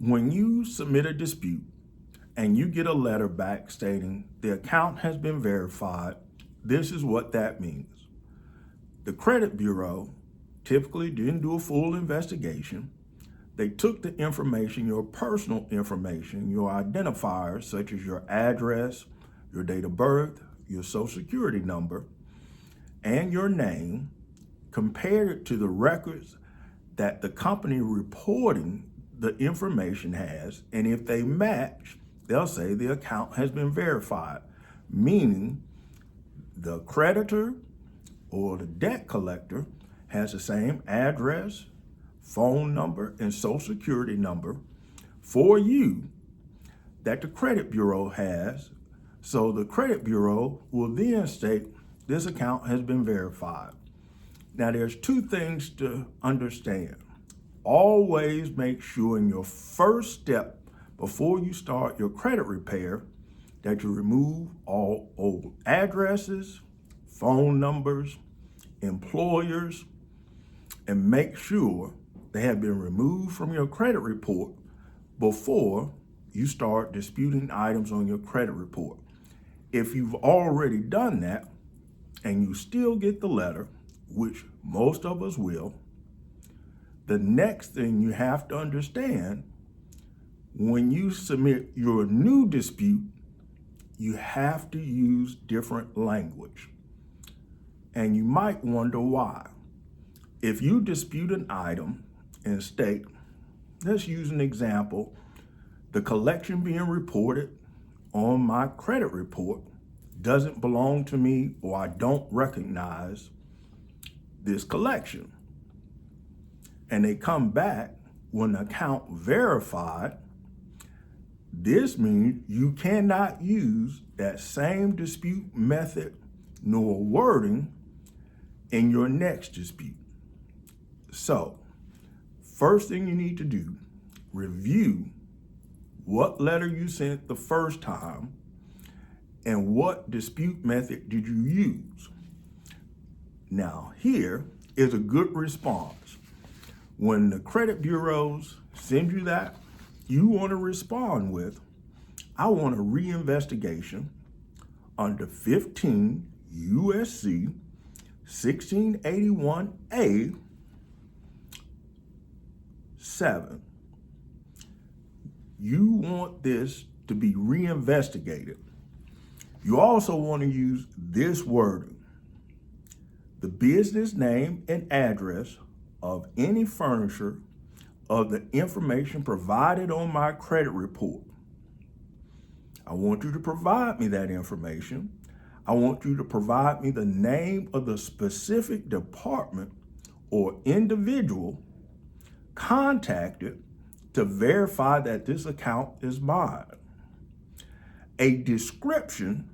When you submit a dispute and you get a letter back stating the account has been verified, this is what that means. The credit bureau typically didn't do a full investigation. They took the information, your personal information, your identifiers such as your address, your date of birth, your social security number, and your name, compared it to the records that the company reporting the information has, and if they match, they'll say the account has been verified, meaning the creditor or the debt collector has the same address, phone number, and social security number for you that the credit bureau has. So the credit bureau will then state this account has been verified. Now there's two things to understand. Always make sure in your first step before you start your credit repair that you remove all old addresses, phone numbers, employers, and make sure they have been removed from your credit report before you start disputing items on your credit report. If you've already done that and you still get the letter, which most of us will, the next thing you have to understand, when you submit your new dispute, you have to use different language. And you might wonder why. If you dispute an item and state, let's use an example, the collection being reported on my credit report doesn't belong to me, or I don't recognize this collection. And they come back when the account verified, this means you cannot use that same dispute method nor wording in your next dispute. So, first thing you need to do, review what letter you sent the first time and what dispute method did you use. Now, here is a good response. When the credit bureaus send you that, you want to respond with, I want a reinvestigation under 15 USC 1681A 7. You want this to be reinvestigated. You also want to use this wording: the business name and address of any furnisher of the information provided on my credit report. I want you to provide me that information. I want you to provide me the name of the specific department or individual contacted to verify that this account is mine. A description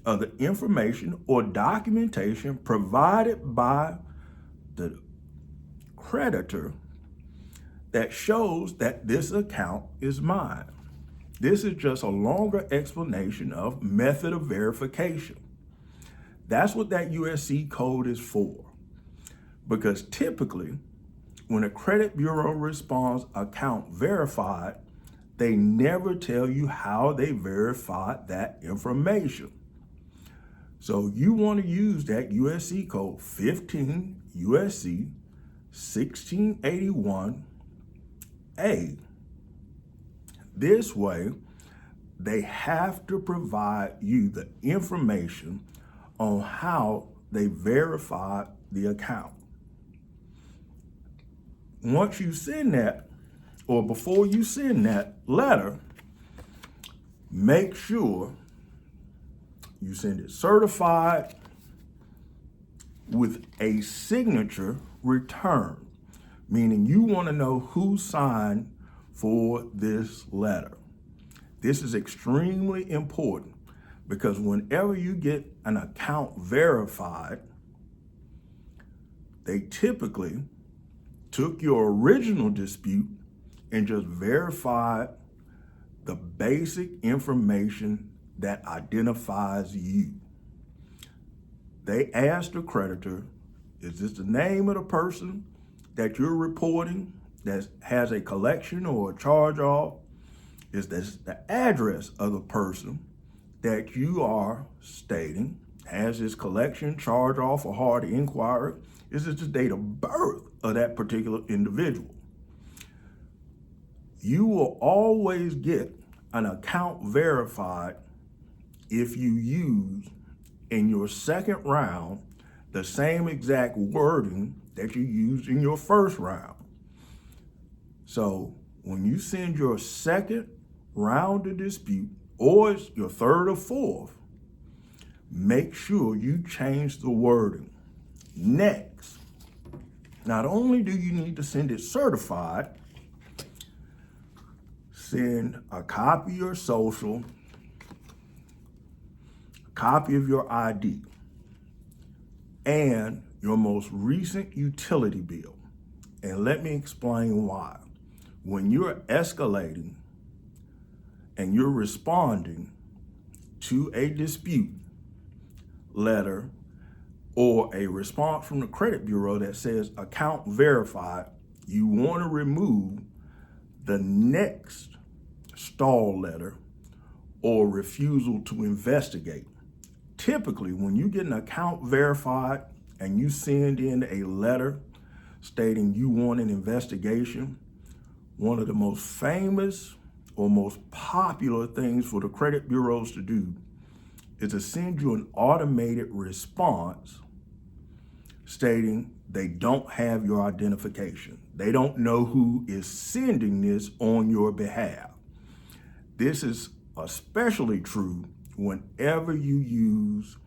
of the information or documentation provided by the creditor that shows that this account is mine. This is just a longer explanation of method of verification. That's what that USC code is for. Because typically, when a credit bureau responds account verified, they never tell you how they verified that information. So you want to use that USC code 15 USC 1681A. This way, they have to provide you the information on how they verified the account. Once you send that, or before you send that letter, make sure you send it certified with a signature return, meaning you want to know who signed for this letter. This is extremely important because whenever you get an account verified, they typically took your original dispute and just verified the basic information that identifies you. They asked the creditor, is this the name of the person that you're reporting that has a collection or a charge off, is this the address of the person that you are stating has this collection, charge off, or hard inquiry? Is it the date of birth of that particular individual? You will always get an account verified if you use in your second round the same exact wording that you used in your first round. So when you send your second round of dispute, or it's your third or fourth, make sure you change the wording. Next, not only do you need to send it certified, send a copy of your social, a copy of your ID, and your most recent utility bill. And let me explain why. When you're escalating and you're responding to a dispute letter or a response from the credit bureau that says account verified, you want to remove the next stall letter or refusal to investigate. Typically, when you get an account verified and you send in a letter stating you want an investigation, one of the most famous or most popular things for the credit bureaus to do is to send you an automated response stating they don't have your identification. They don't know who is sending this on your behalf. This is especially true whenever you use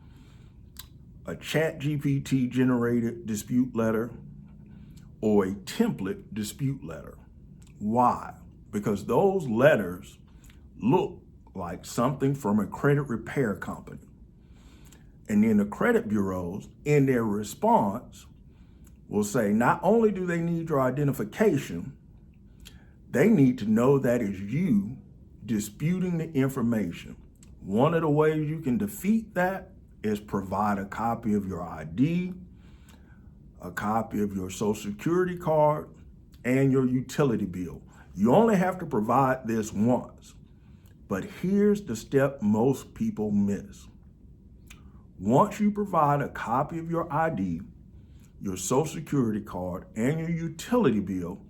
a ChatGPT generated dispute letter or a template dispute letter. Why? Because those letters look like something from a credit repair company. And then the credit bureaus, in their response, will say not only do they need your identification, they need to know that is you disputing the information. One of the ways you can defeat that is provide a copy of your ID, a copy of your social security card, and your utility bill. You only have to provide this once, but here's the step most people miss. Once you provide a copy of your ID, your social security card, and your utility bill,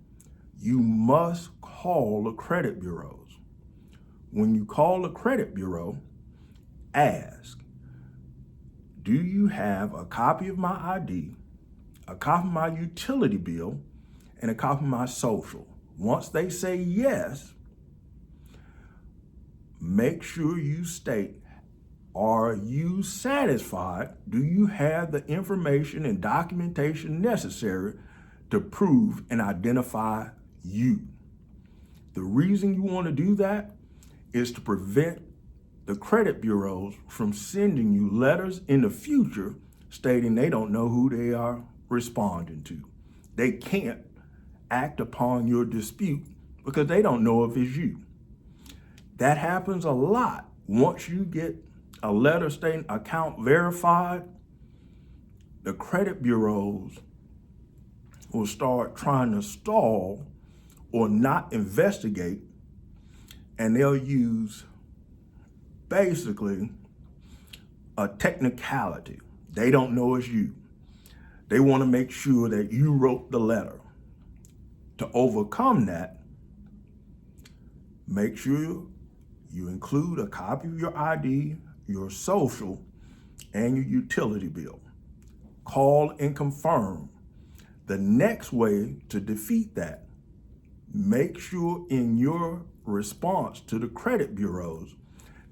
you must call the credit bureaus. When you call the credit bureau, ask, do you have a copy of my ID, a copy of my utility bill, and a copy of my social? Once they say yes, make sure you state, are you satisfied? Do you have the information and documentation necessary to prove and identify you? The reason you want to do that is to prevent the credit bureaus from sending you letters in the future stating they don't know who they are responding to. They can't act upon your dispute because they don't know if it's you. That happens a lot. Once you get a letter stating account verified, the credit bureaus will start trying to stall or not investigate, and they'll use basically a technicality. They don't know it's you. They want to make sure that you wrote the letter. To overcome that, make sure you include a copy of your ID, your social, and your utility bill. Call and confirm. The next way to defeat that, make sure in your response to the credit bureaus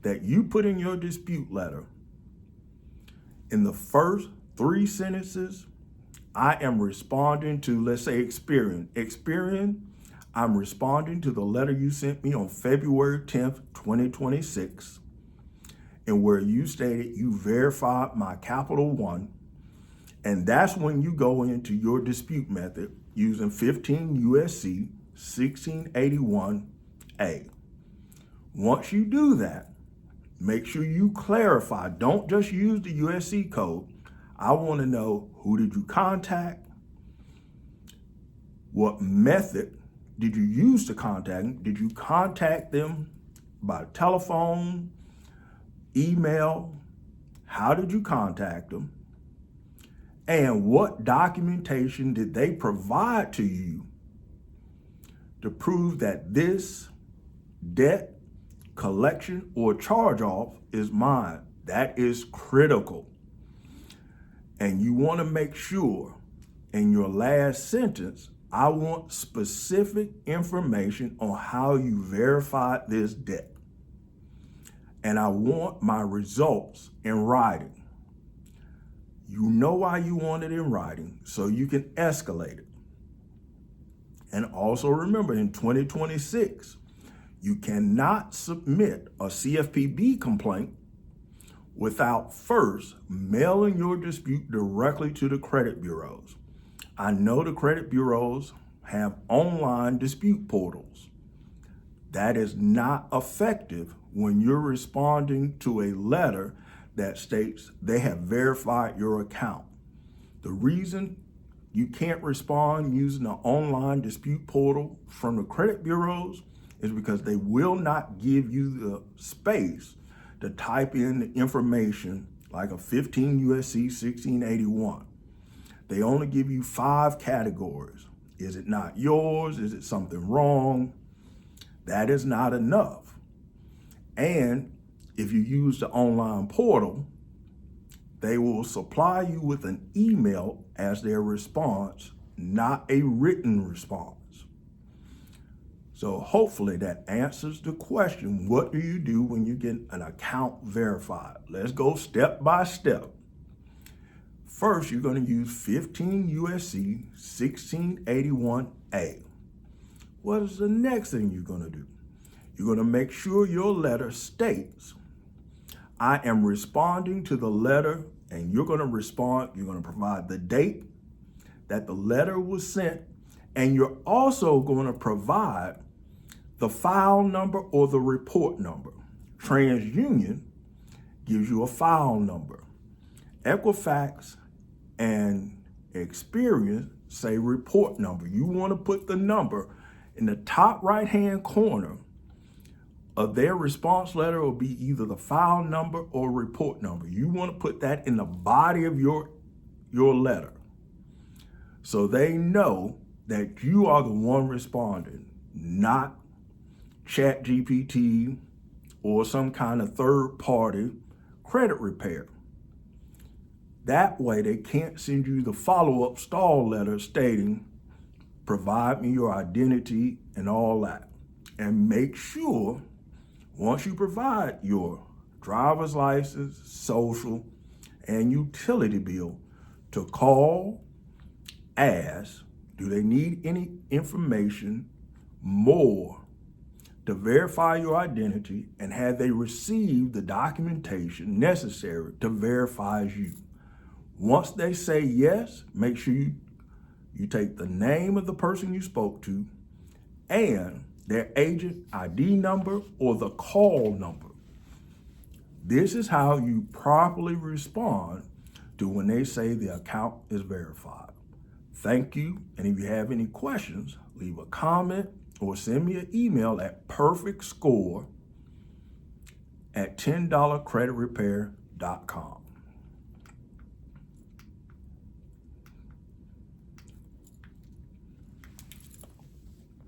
that you put in your dispute letter, in the first 3 sentences, I am responding to, let's say, Experian. Experian, I'm responding to the letter you sent me on February 10th, 2026, and where you stated you verified my Capital One. And that's when you go into your dispute method using 15 USC 1681A. Once you do that, make sure you clarify. Don't just use the USC code. I want to know, who did you contact? What method did you use to contact them? Did you contact them by telephone, email? How did you contact them? And what documentation did they provide to you to prove that this debt, collection, or charge-off is mine? That is critical. And you want to make sure in your last sentence, I want specific information on how you verified this debt. And I want my results in writing. You know why you want it in writing, so you can escalate it. And also remember, in 2026, you cannot submit a CFPB complaint without first mailing your dispute directly to the credit bureaus. I know the credit bureaus have online dispute portals. That is not effective when you're responding to a letter that states they have verified your account. The reason you can't respond using the online dispute portal from the credit bureaus is because they will not give you the space to type in the information like a 15 USC 1681. They only give you 5 categories. Is it not yours? Is it something wrong? That is not enough. And if you use the online portal, they will supply you with an email as their response, not a written response. So hopefully that answers the question, what do you do when you get an account verified? Let's go step by step. First, you're going to use 15 USC 1681A. What is the next thing you're going to do? You're going to make sure your letter states, I am responding to the letter, and you're going to respond. You're going to provide the date that the letter was sent, and you're also going to provide the file number or the report number. TransUnion gives you a file number. Equifax and Experian say report number. You want to put the number in the top right-hand corner of their response letter. Will be either the file number or report number. You want to put that in the body of your letter, so they know that you are the one responding, not ChatGPT or some kind of third-party credit repair. That way they can't send you the follow-up stall letter stating, provide me your identity and all that. And make sure, once you provide your driver's license, social, and utility bill, to call, ask, do they need any information more to verify your identity, and have they received the documentation necessary to verify you? Once they say yes, make sure you take the name of the person you spoke to and their agent ID number or the call number. This is how you properly respond to when they say the account is verified. Thank you, and if you have any questions, leave a comment or send me an email at perfectscore@$10creditrepair.com.